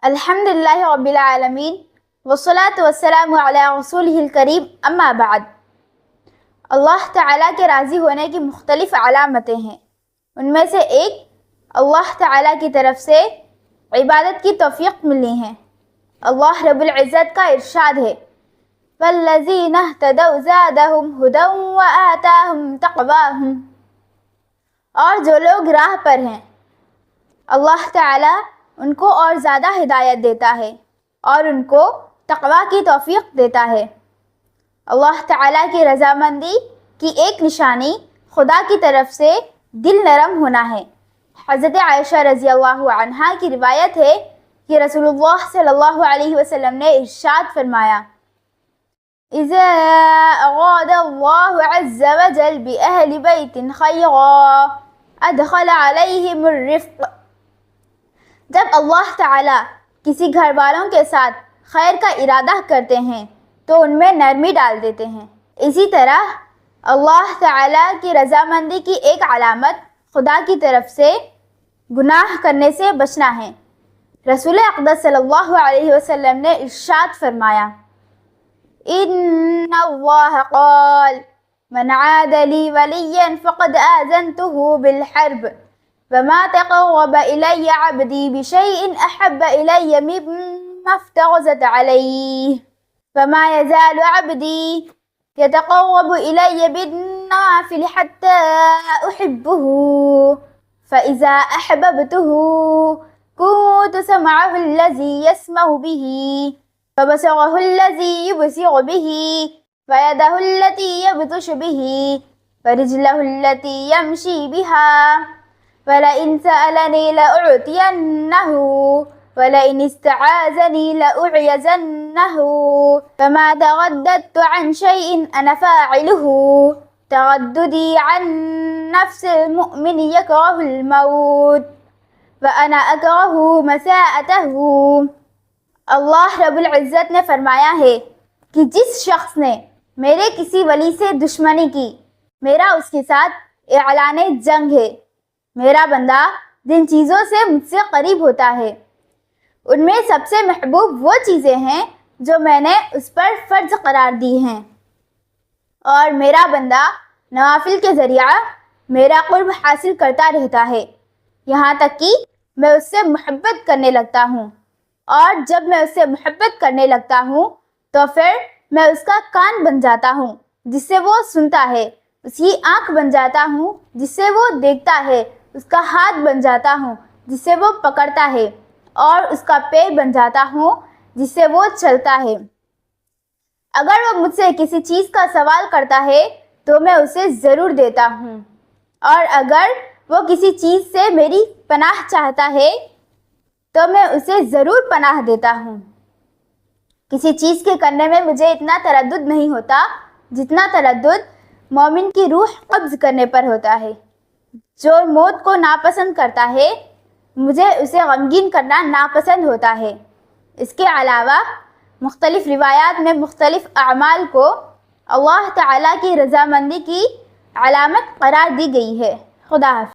الحمدللہ رب العالمین والصلاة والسلام علی رسولہ الکریم اما بعد۔ اللہ تعالیٰ کے راضی ہونے کی مختلف علامتیں ہیں۔ ان میں سے ایک اللہ تعالیٰ کی طرف سے عبادت کی توفیق ملنی ہے۔ اللہ رب العزت کا ارشاد ہے وَالَّذِينَ اهْتَدَوْا زَادَهُمْ هُدًى وَآتَاهُمْ تَقْوَاهُمْ، اور جو لوگ راہ پر ہیں اللہ تعالیٰ ان کو اور زیادہ ہدایت دیتا ہے اور ان کو تقویٰ کی توفیق دیتا ہے۔ اللہ تعالیٰ کی رضامندی کی ایک نشانی خدا کی طرف سے دل نرم ہونا ہے۔ حضرت عائشہ رضی اللہ عنہا کی روایت ہے کہ رسول اللہ صلی اللہ علیہ وسلم نے ارشاد فرمایا اذا اراد اللہ عز وجل بأہل بیت خیرا ادخل علیہم الرفق، جب اللہ تعالیٰ کسی گھر والوں کے ساتھ خیر کا ارادہ کرتے ہیں تو ان میں نرمی ڈال دیتے ہیں۔ اسی طرح اللہ تعالیٰ کی رضامندی کی ایک علامت خدا کی طرف سے گناہ کرنے سے بچنا ہے۔ رسول اقدس صلی اللہ علیہ وسلم نے ارشاد فرمایا ان اللہ قال من عاد لی ولیا فقد آذنته بالحرب وما تقرب إلي عبدي بشيء أحب إلي مما افترضت عليه فما يزال عبدي يتقرب إلي بالنوافل حتى أحبه فإذا أحببته كنت سمعه الذي يسمع به وبصره الذي يبصر به ويده التي يبطش به ورجله التي يمشي بها وَلَئِنْ سَأَلَنِي لَأُعْطِيَنَّهُ وَلَئِنِ اسْتَعَاذَنِي لَأُعْيَذَنَّهُ فَمَا تَرَدَّدتُّ عَنْ شَيْءٍ أَنَا فَاعِلُهُ تَرَدُّدِي عَنْ نَفْسِ الْمُؤْمِنِ يَكْرَهُ الْمَوْتَ وَأَنَا أَكْرَهُ مَسَاءَتَهُ۔ اللہ رب العزت نے فرمایا ہے کہ جس شخص نے میرے کسی ولی سے دشمنی کی، میرا اس کے ساتھ اعلان جنگ ہے۔ میرا بندہ جن چیزوں سے مجھ سے قریب ہوتا ہے ان میں سب سے محبوب وہ چیزیں ہیں جو میں نے اس پر فرض قرار دی ہیں، اور میرا بندہ نوافل کے ذریعہ میرا قرب حاصل کرتا رہتا ہے یہاں تک کہ میں اس سے محبت کرنے لگتا ہوں، اور جب میں اس سے محبت کرنے لگتا ہوں تو پھر میں اس کا کان بن جاتا ہوں جس سے وہ سنتا ہے، اس کی آنکھ بن جاتا ہوں جس سے وہ دیکھتا ہے، اس کا ہاتھ بن جاتا ہوں جس سے وہ پکڑتا ہے، اور اس کا پیر بن جاتا ہوں جس سے وہ چلتا ہے۔ اگر وہ مجھ سے کسی چیز کا سوال کرتا ہے تو میں اسے ضرور دیتا ہوں، اور اگر وہ کسی چیز سے میری پناہ چاہتا ہے تو میں اسے ضرور پناہ دیتا ہوں۔ کسی چیز کے کرنے میں مجھے اتنا تردد نہیں ہوتا جتنا تردد مومن کی روح قبض کرنے پر ہوتا ہے۔ جو موت کو ناپسند کرتا ہے مجھے اسے غمگین کرنا ناپسند ہوتا ہے۔ اس کے علاوہ مختلف روایات میں مختلف اعمال کو اللہ تعالیٰ کی رضامندی کی علامت قرار دی گئی ہے۔ خدا حافظ۔